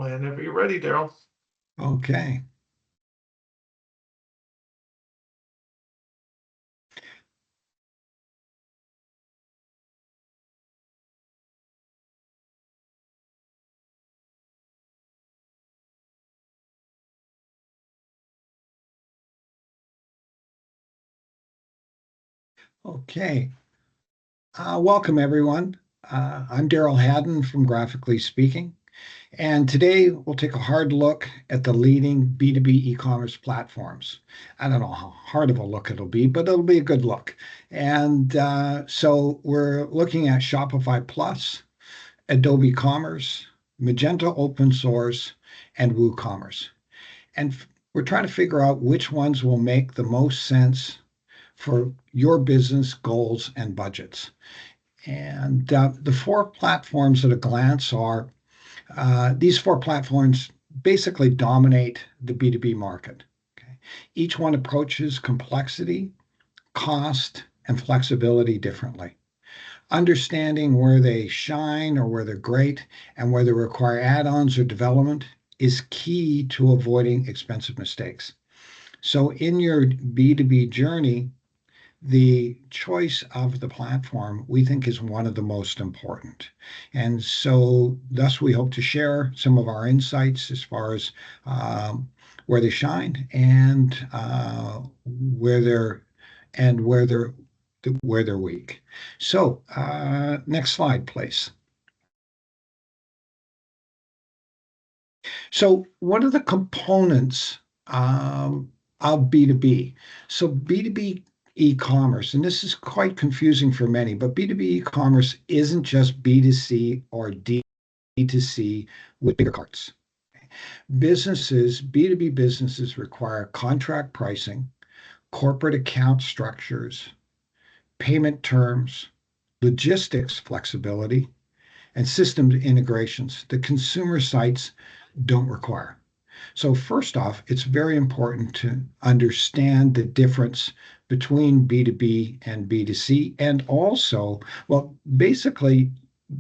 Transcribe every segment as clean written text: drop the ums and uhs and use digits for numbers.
Whenever you're ready, Daryl. Okay. Okay. Welcome, everyone. I'm Daryl Haddon from Graphically Speaking, and today we'll take a hard look at the leading B2B e-commerce platforms. I don't know how hard of a look it'll be, but it'll be a good look. And so we're looking at Shopify Plus, Adobe Commerce, Magento Open Source, and WooCommerce. And we're trying to figure out which ones will make the most sense for your business goals and budgets. And the four platforms at a glance are these four platforms basically dominate the B2B market. Okay? Each one approaches complexity, cost, and flexibility differently. Understanding where they shine or where they're great and where they require add ons or development is key to avoiding expensive mistakes. So, in your B2B journey, the choice of the platform we think is one of the most important. And so, thus, we hope to share some of our insights as far as where they shine and where they're and where they're weak. So, next slide, please. So, what are the components of B2B? So, B2B e-commerce, and this is quite confusing for many, but B2B e-commerce isn't just B2C or D2C with bigger carts. B2B businesses require contract pricing, corporate account structures, payment terms, logistics flexibility, and system integrations that consumer sites don't require. So, first off, it's very important to understand the difference between B2B and B2C. And also, well, basically,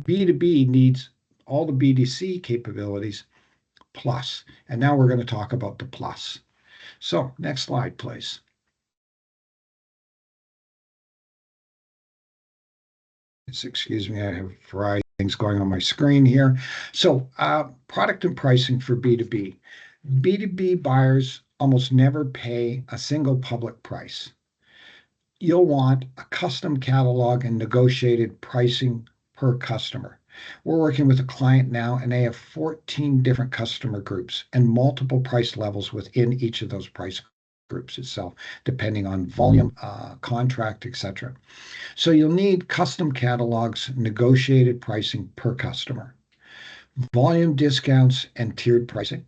B2B needs all the B2C capabilities plus. And now we're going to talk about the plus. So, next slide, please. Excuse me, I have a variety of things going on my screen here. So, product and pricing for B2B. B2B buyers almost never pay a single public price. You'll want a custom catalog and negotiated pricing per customer. We're working with a client now, and they have 14 different customer groups and multiple price levels within each of those price groups itself, depending on volume, contract, etc. So you'll need custom catalogs, negotiated pricing per customer, volume discounts, and tiered pricing.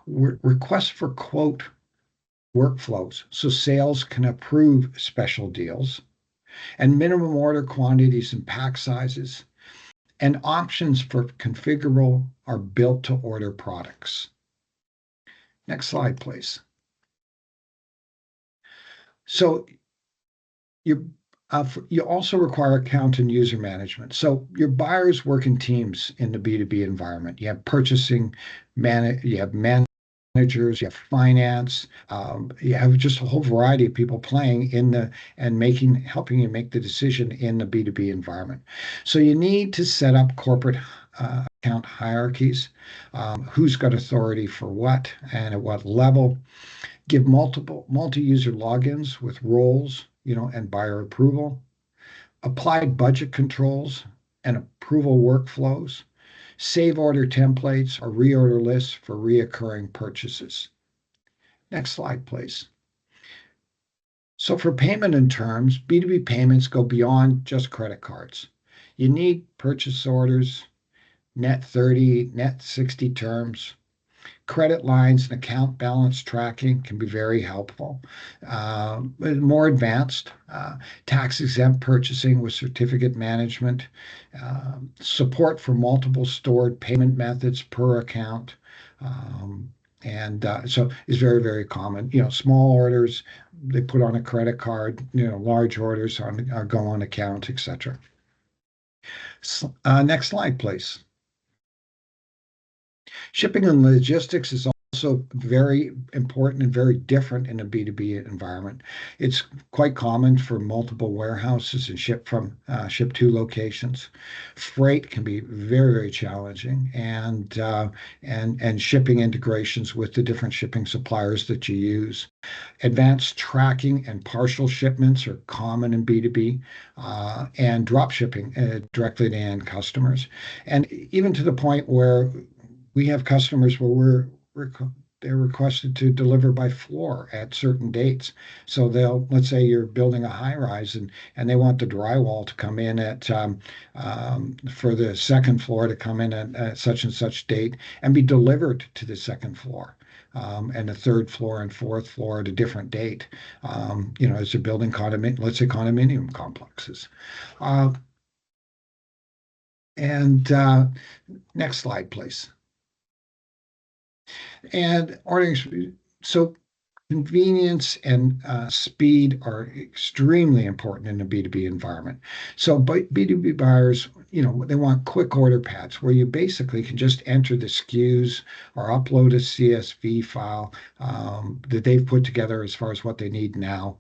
Requests for quote workflows so sales can approve special deals, and minimum order quantities and pack sizes, and options for configurable or built to order products. Next slide, please. So you also require account and user management. So your buyers work in teams in the B2B environment. You have purchasing, you have managers, you have finance, you have just a whole variety of people playing in the and helping you make the decision in the B2B environment. So you need to set up corporate account hierarchies, who's got authority for what and at what level. Give multi-user logins with roles, and buyer approval. Apply budget controls and approval workflows. Save order templates or reorder lists for reoccurring purchases. Next slide, please. So for payment and terms, B2B payments go beyond just credit cards. You need purchase orders, net 30, net 60 terms. Credit lines and account balance tracking can be very helpful. More advanced, tax-exempt purchasing with certificate management, support for multiple stored payment methods per account, and so is very, very common. Small orders they put on a credit card. Large orders go on account, etc. . Next slide, please. Shipping and logistics is also very important and very different in a B2B environment. It's quite common for multiple warehouses and ship to locations. Freight can be very, very challenging, and shipping integrations with the different shipping suppliers that you use. Advanced tracking and partial shipments are common in B2B, and drop shipping directly to end customers. And even to the point where we have customers where they're requested to deliver by floor at certain dates. So let's say you're building a high rise and they want the drywall to come in for the second floor to come in at such and such date and be delivered to the second floor. And the third floor and fourth floor at a different date, as they're building let's say condominium complexes. Uh, and Next slide, please. And ordering, so convenience and speed are extremely important in a B2B environment. So B2B buyers, they want quick order pads where you basically can just enter the SKUs or upload a CSV file that they've put together as far as what they need now.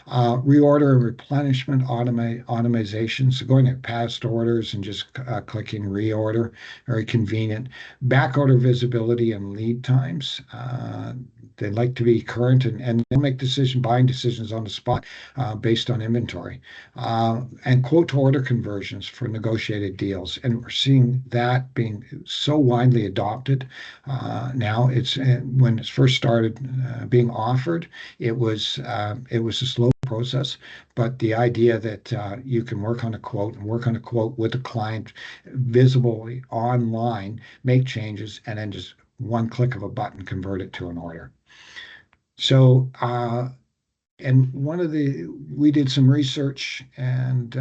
Reorder and replenishment automation. So going at past orders and just clicking reorder, very convenient. Back order visibility and lead times. They like to be current and they'll make buying decisions on the spot based on inventory. And quote to order conversions for negotiated deals. And we're seeing that being so widely adopted now. When it first started being offered, it was a slow process, but the idea that you can work on a quote and work on a quote with the client visibly online, make changes, and then just one click of a button convert it to an order. So, and we did some research and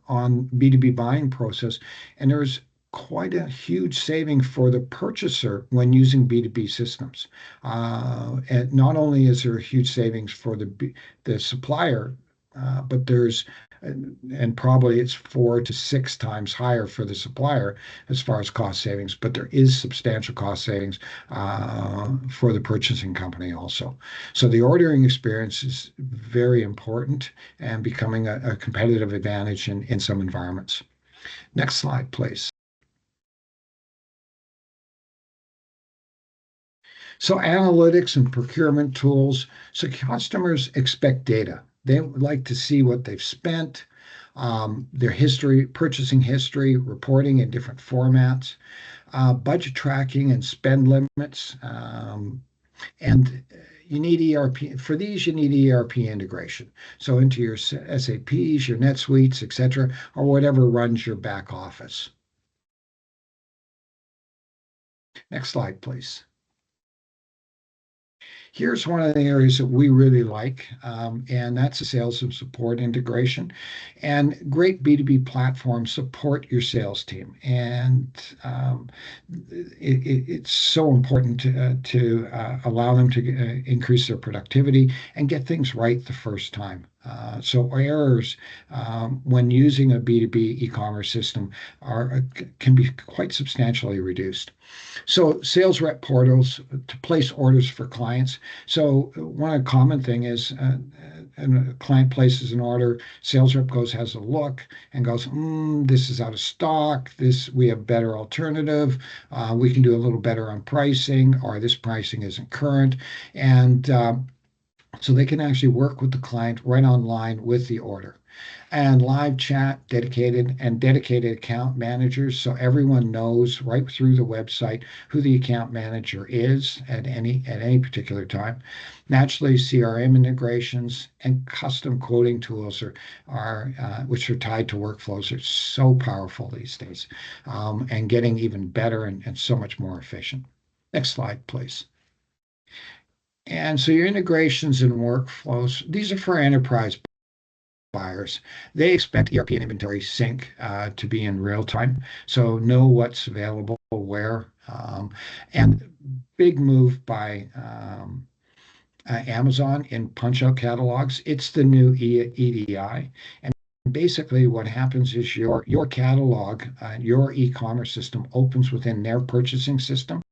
on B2B buying process, and there's quite a huge saving for the purchaser when using B2B systems. And not only is there a huge savings for the supplier, but and probably it's 4 to 6 times higher for the supplier as far as cost savings, but there is substantial cost savings for the purchasing company also. So the ordering experience is very important and becoming a competitive advantage in some environments. Next slide, please. So analytics and procurement tools. So customers expect data. They would like to see what they've spent, their history, purchasing history, reporting in different formats, budget tracking and spend limits. And you need ERP. For these, you need ERP integration. So into your SAPs, your NetSuites, etc., or whatever runs your back office. Next slide, please. Here's one of the areas that we really like, and that's the sales and support integration. And great B2B platforms support your sales team. And it's so important to allow them to increase their productivity and get things right the first time. So errors when using a B2B e-commerce system can be quite substantially reduced. So sales rep portals to place orders for clients. So one common thing is a client places an order, sales rep has a look and goes, this is out of stock. We have better alternative. We can do a little better on pricing, or this pricing isn't current. And so they can actually work with the client right online with the order. And live chat, dedicated account managers, so everyone knows right through the website who the account manager is at any particular time. Naturally, CRM integrations and custom quoting tools which are tied to workflows are so powerful these days, and getting even better and so much more efficient. Next slide, please. And so your integrations and workflows, these are for enterprise buyers. They expect ERP and inventory sync to be in real time, so know what's available where. And big move by Amazon in punch out catalogs. It's the new EDI. And basically what happens is your catalog, your e-commerce system opens within their purchasing system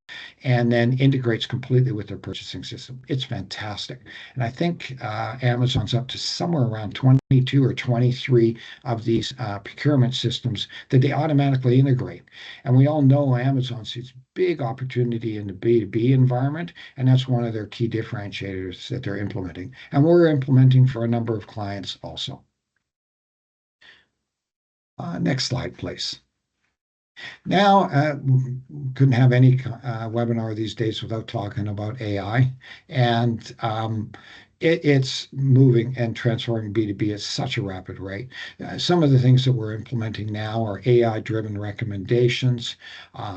and then integrates completely with their purchasing system. It's fantastic. And I think Amazon's up to somewhere around 22 or 23 of these procurement systems that they automatically integrate. And we all know Amazon sees big opportunity in the B2B environment, and that's one of their key differentiators that they're implementing. And we're implementing for a number of clients also. Next slide, please. Now, couldn't have any webinar these days without talking about AI, and it's moving and transforming B2B at such a rapid rate. Some of the things that we're implementing now are AI-driven recommendations,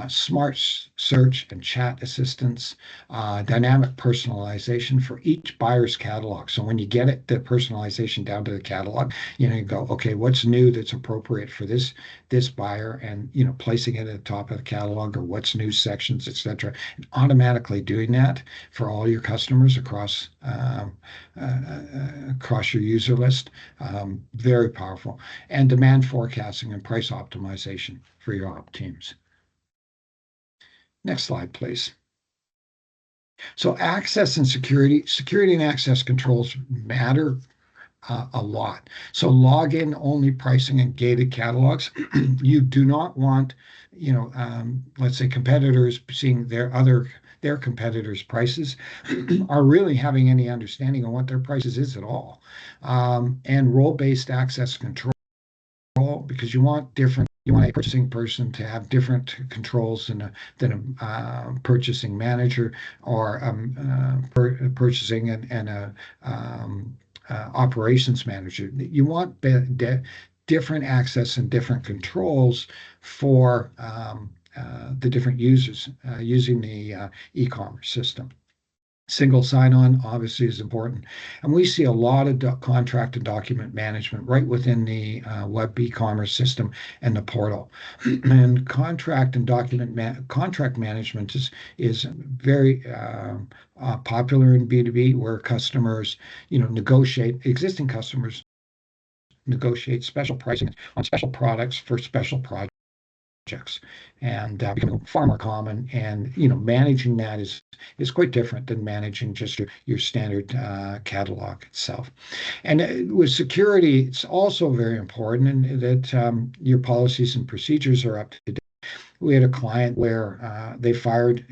smart search and chat assistance, dynamic personalization for each buyer's catalog. So when you get it, the personalization down to the catalog, you go, okay, what's new that's appropriate for this buyer, and placing it at the top of the catalog, or what's new sections, etc., and automatically doing that for all your customers across your user list. Very powerful. And demand forecasting and price optimization for your op teams. Next slide, please. So access and security and access controls matter a lot. So login only pricing and gated catalogs. You do not want, let's say competitors seeing their competitors' prices are really having any understanding of what their prices is at all. And role-based access control, because you want a purchasing person to have different controls than a purchasing manager, or purchasing and a operations manager. You want different access and different controls for the different users using the e-commerce system. Single sign-on obviously is important, and we see a lot of contract and document management right within the web e-commerce system and the portal. And contract management is very popular in B2B, where customers, existing customers negotiate special pricing on special products for special projects, and becoming far more common. And managing that is quite different than managing just your standard catalog itself. And with security, it's also very important that your policies and procedures are up to date. We had a client where they fired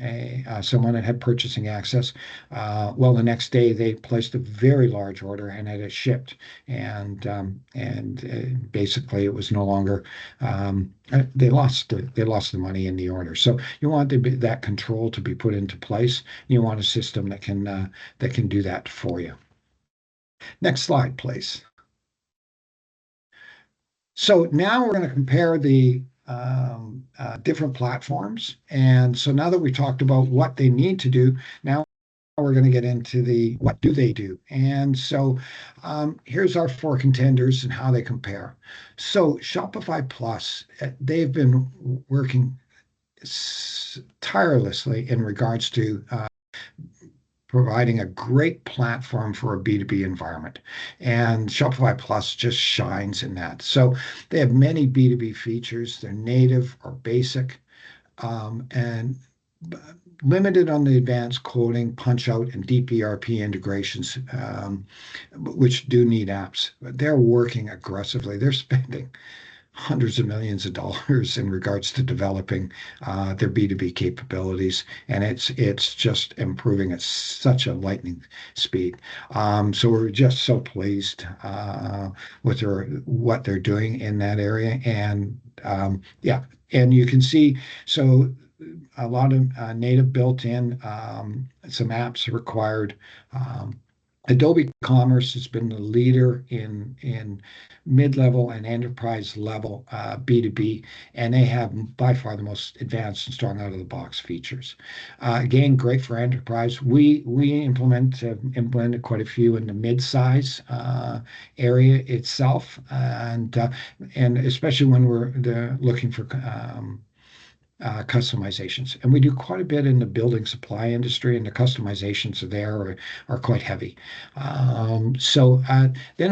someone that had purchasing access. Well, the next day they placed a very large order and had it shipped, and basically it was no longer. They lost the money in the order. So you want that control to be put into place. You want a system that can do that for you. Next slide, please. So now we're going to compare the different platforms. And so now that we talked about what they need to do, now we're going to get into the what do they do. And so here's our four contenders and how they compare. So Shopify Plus, they've been working tirelessly in regards to providing a great platform for a B2B environment. And Shopify Plus just shines in that. So they have many B2B features. They're native or basic, and limited on the advanced coding, punch out, and deep ERP integrations, which do need apps. But they're working aggressively. They're spending hundreds of millions of dollars in regards to developing their B2B capabilities, and it's just improving at such a lightning speed. So we're just so pleased with what they're doing in that area, and yeah, and you can see so a lot of native built-in, some apps required. Adobe Commerce has been the leader in mid-level and enterprise level B2B, and they have by far the most advanced and strong out-of-the-box features. Again, great for enterprise. We implemented quite a few in the mid-size area itself, and especially when we're looking for customizations. And we do quite a bit in the building supply industry, and the customizations there are quite heavy. Then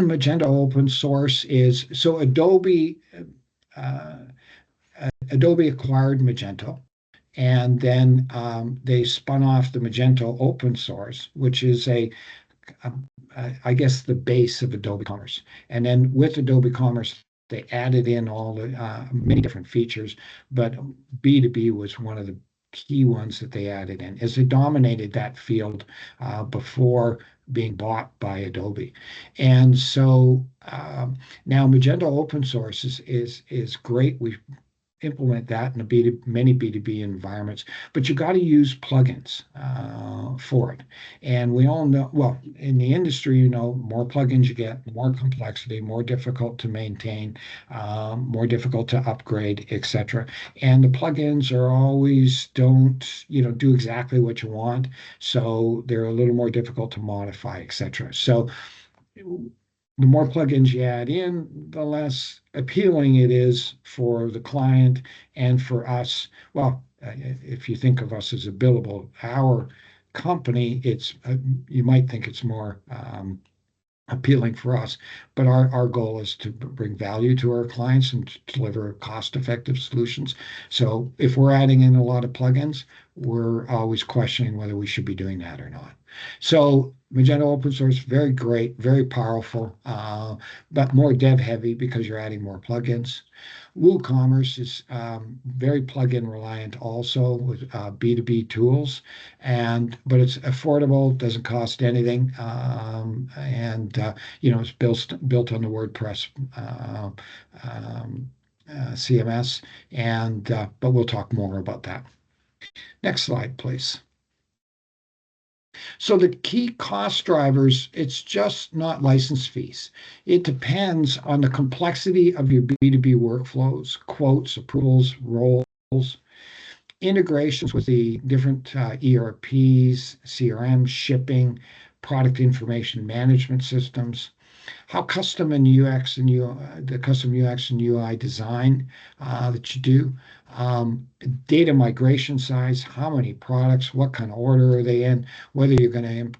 Magento open source is so uh, Adobe acquired Magento. And then they spun off the Magento open source, which is I guess, the base of Adobe Commerce. And then with Adobe Commerce, they added in all the many different features, but B2B was one of the key ones that they added in, as they dominated that field before being bought by Adobe. And so now Magento open source is great. We implement that in many B2B environments, but you got to use plugins for it. And we all know, well, in the industry, more plugins you get, more complexity, more difficult to maintain, more difficult to upgrade, etc. And the plugins are always don't, do exactly what you want. So they're a little more difficult to modify, etc. So the more plugins you add in, the less appealing it is for the client and for us. Well, if you think of us as a billable hour company, it's you might think it's more appealing for us. But our goal is to bring value to our clients and to deliver cost-effective solutions. So if we're adding in a lot of plugins, we're always questioning whether we should be doing that or not. So Magento open source, very great, very powerful, but more dev heavy because you're adding more plugins. WooCommerce is very plugin reliant also with B2B tools, but it's affordable, doesn't cost anything, and it's built on the WordPress CMS, and but we'll talk more about that. Next slide, please. So the key cost drivers, it's just not license fees. It depends on the complexity of your B2B workflows, quotes, approvals, roles, integrations with the different ERPs, CRM, shipping, product information management systems, how custom and UX and the custom UX and UI design that you do, data migration size, how many products, what kind of order are they in, whether you're going to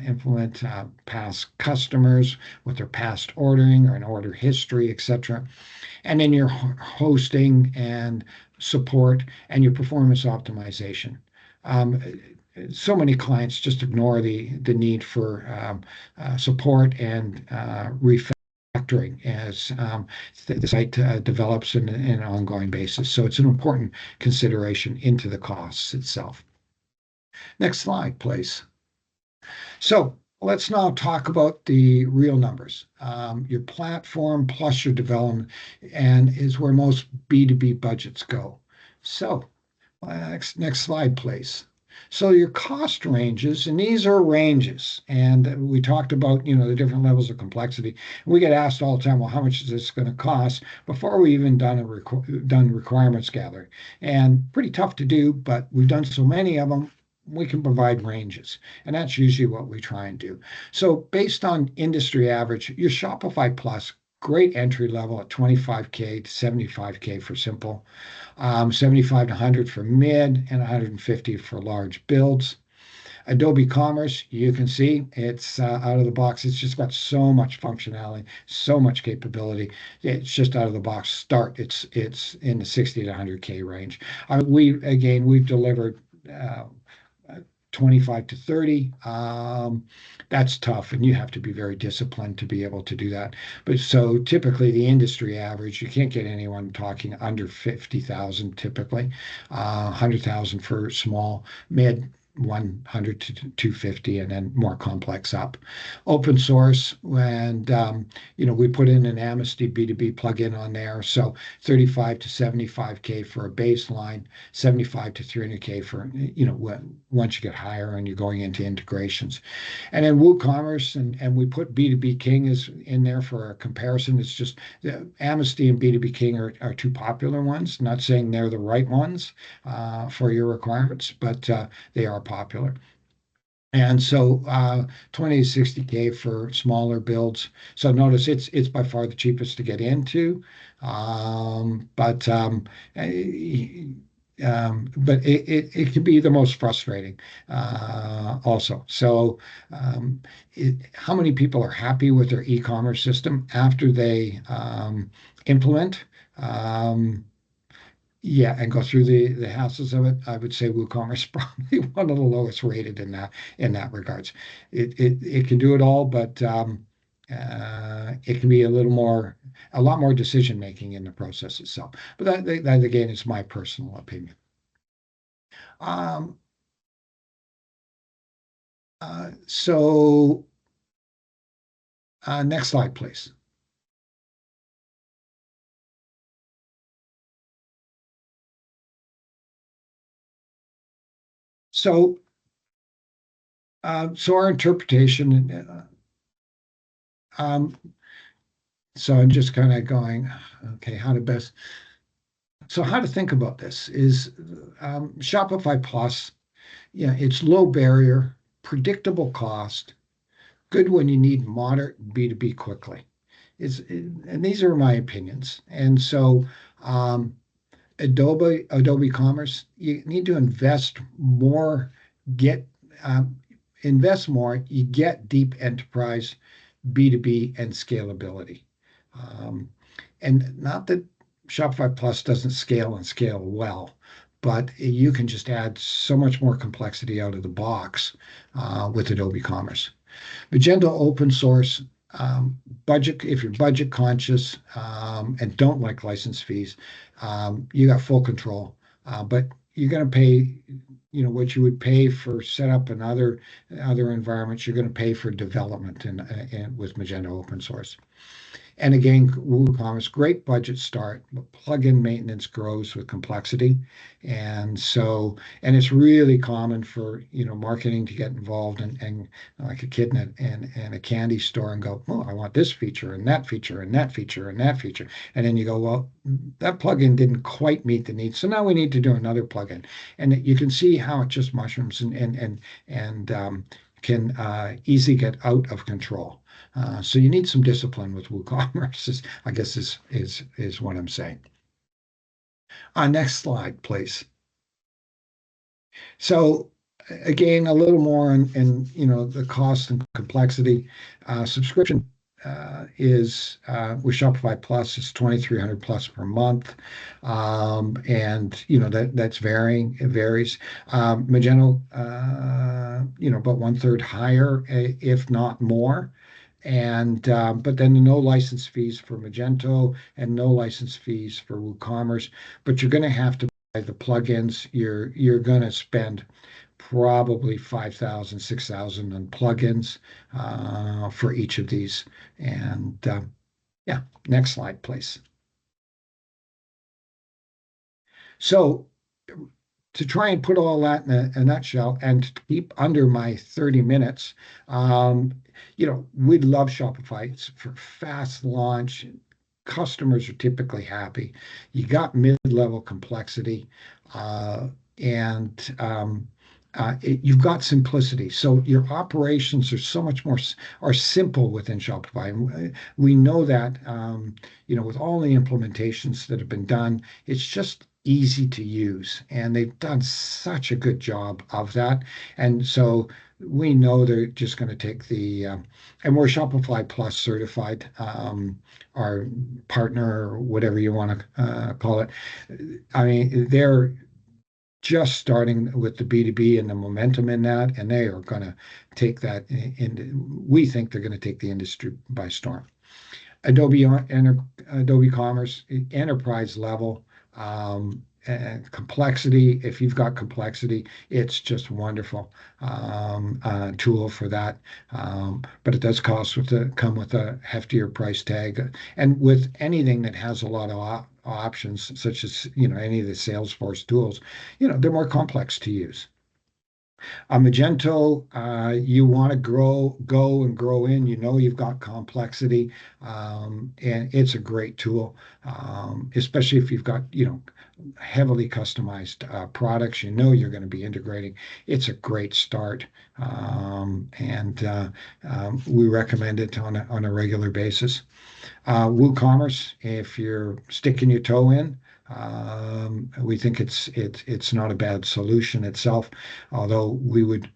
implement past customers with their past ordering or an order history, etc. And then your hosting and support and your performance optimization. Um, so many clients just ignore the need for support and refactoring as the site develops in an ongoing basis. So it's an important consideration into the costs itself. Next slide, please. So let's now talk about the real numbers. Your platform plus your development and is where most B2B budgets go. So next slide, please. So your cost ranges, and these are ranges, and we talked about the different levels of complexity. We get asked all the time, well, how much is this going to cost before we even done requirements gathering? And pretty tough to do, but we've done so many of them. We can provide ranges, and that's usually what we try and do. So based on industry average, your Shopify Plus, great entry level at 25K to 75K for simple. 75 to 100 for mid, and 150 for large builds. Adobe Commerce, you can see it's out of the box. It's just got so much functionality, so much capability. It's just out of the box start. It's in the 60 to 100K range. We've delivered 25 to 30. That's tough, and you have to be very disciplined to be able to do that. But so typically the industry average, you can't get anyone talking under 50,000 typically, 100,000 for small, mid 100 to 250, and then more complex up. Open source, and we put in an Amnesty B2B plugin on there, so 35 to 75K for a baseline, 75 to 300K for once you get higher and you're going into integrations. And then WooCommerce, and we put B2B King is in there for a comparison. It's just Amnesty and B2B King are two popular ones. Not saying they're the right ones for your requirements, but they are popular. And so 20 to 60K for smaller builds. So notice it's by far the cheapest to get into. Eh, but it can be the most frustrating also. So, how many people are happy with their e-commerce system after they implement? Um, yeah, and go through the hassles of it. I would say WooCommerce is probably one of the lowest rated in that regards. It can do it all, but it can be a lot more decision making in the process itself. But that again is my personal opinion. Um, so next slide, please. So so our interpretation. Um, so I'm just kind of going, okay, how to best. So how to think about this is Shopify Plus. Yeah, it's low barrier, predictable cost, good when you need moderate B2B quickly. And these are my opinions. And so, um, Adobe Commerce, you need to get um, invest more. You get deep enterprise B2B and scalability. Um, and not that Shopify Plus doesn't scale and scale well, but you can just add so much more complexity out of the box with Adobe Commerce. Magento open source, budget, if you're budget conscious and don't like license fees, you got full control. But you're going to pay, what you would pay for setup and other environments, you're going to pay for development and with Magento open source. And again, WooCommerce, great budget start, but plugin maintenance grows with complexity. And it's really common for, marketing to get involved and like a kid in a candy store and go, oh, I want this feature and that feature and that feature and that feature. And then you go, well, that plugin didn't quite meet the needs. So now we need to do another plugin. And you can see how it just mushrooms and can easily get out of control. So you need some discipline with WooCommerce, I guess is what I'm saying. Next slide, please. So again, a little more in the cost and complexity. Subscription is with Shopify Plus is 2,300 plus per month, and that's varying. It varies. Magento, about one third higher, if not more. And but then no license fees for Magento and no license fees for WooCommerce. But you're going to have to buy the plugins. You're going to spend probably 5,000, 6,000 on plugins for each of these. And yeah, next slide, please. So to try and put all that in a nutshell and to keep under my 30 minutes, we'd love Shopify. It's for fast launch. Customers are typically happy. You got mid-level complexity, and you've got simplicity. So your operations are so much more are simple within Shopify. And we know that, with all the implementations that have been done, it's just easy to use, and they've done such a good job of that. And so we know they're just going to take and we're Shopify Plus certified, our partner or whatever you want to call it. I mean, they're just starting with the B2B and the momentum in that, and they are going to take that we think they're going to take the industry by storm. Adobe Commerce, enterprise level, and complexity. If you've got complexity, it's just wonderful tool for that. But it does come with a heftier price tag, and with anything that has a lot of options, such as any of the Salesforce tools, they're more complex to use. Magento, you want to go and grow in. You've got complexity, and it's a great tool, especially if you've got heavily customized products, you know you're going to be integrating. It's a great start, and we recommend it on a regular basis. WooCommerce, if you're sticking your toe in, we think it's not a bad solution itself, although we would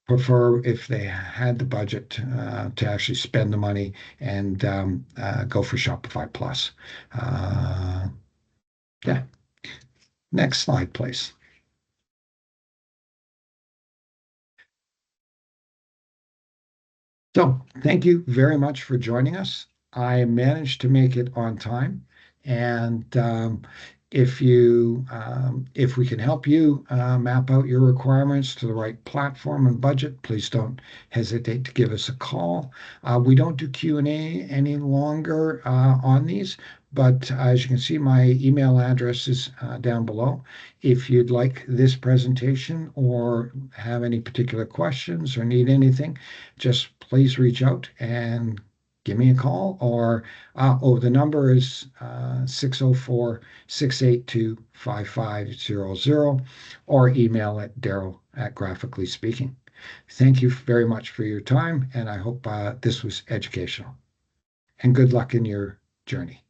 prefer if they had the budget to actually spend the money and go for Shopify Plus. Uh, yeah. Next slide, please. So thank you very much for joining us. I managed to make it on time, and if we can help you map out your requirements to the right platform and budget, please don't hesitate to give us a call. We don't do Q&A any longer on these, but as you can see, my email address is down below. If you'd like this presentation or have any particular questions or need anything, just please reach out and give me a call, or the number is 604 682 5500, or email at Daryl at Graphically Speaking. Thank you very much for your time, and I hope this was educational. And good luck in your journey.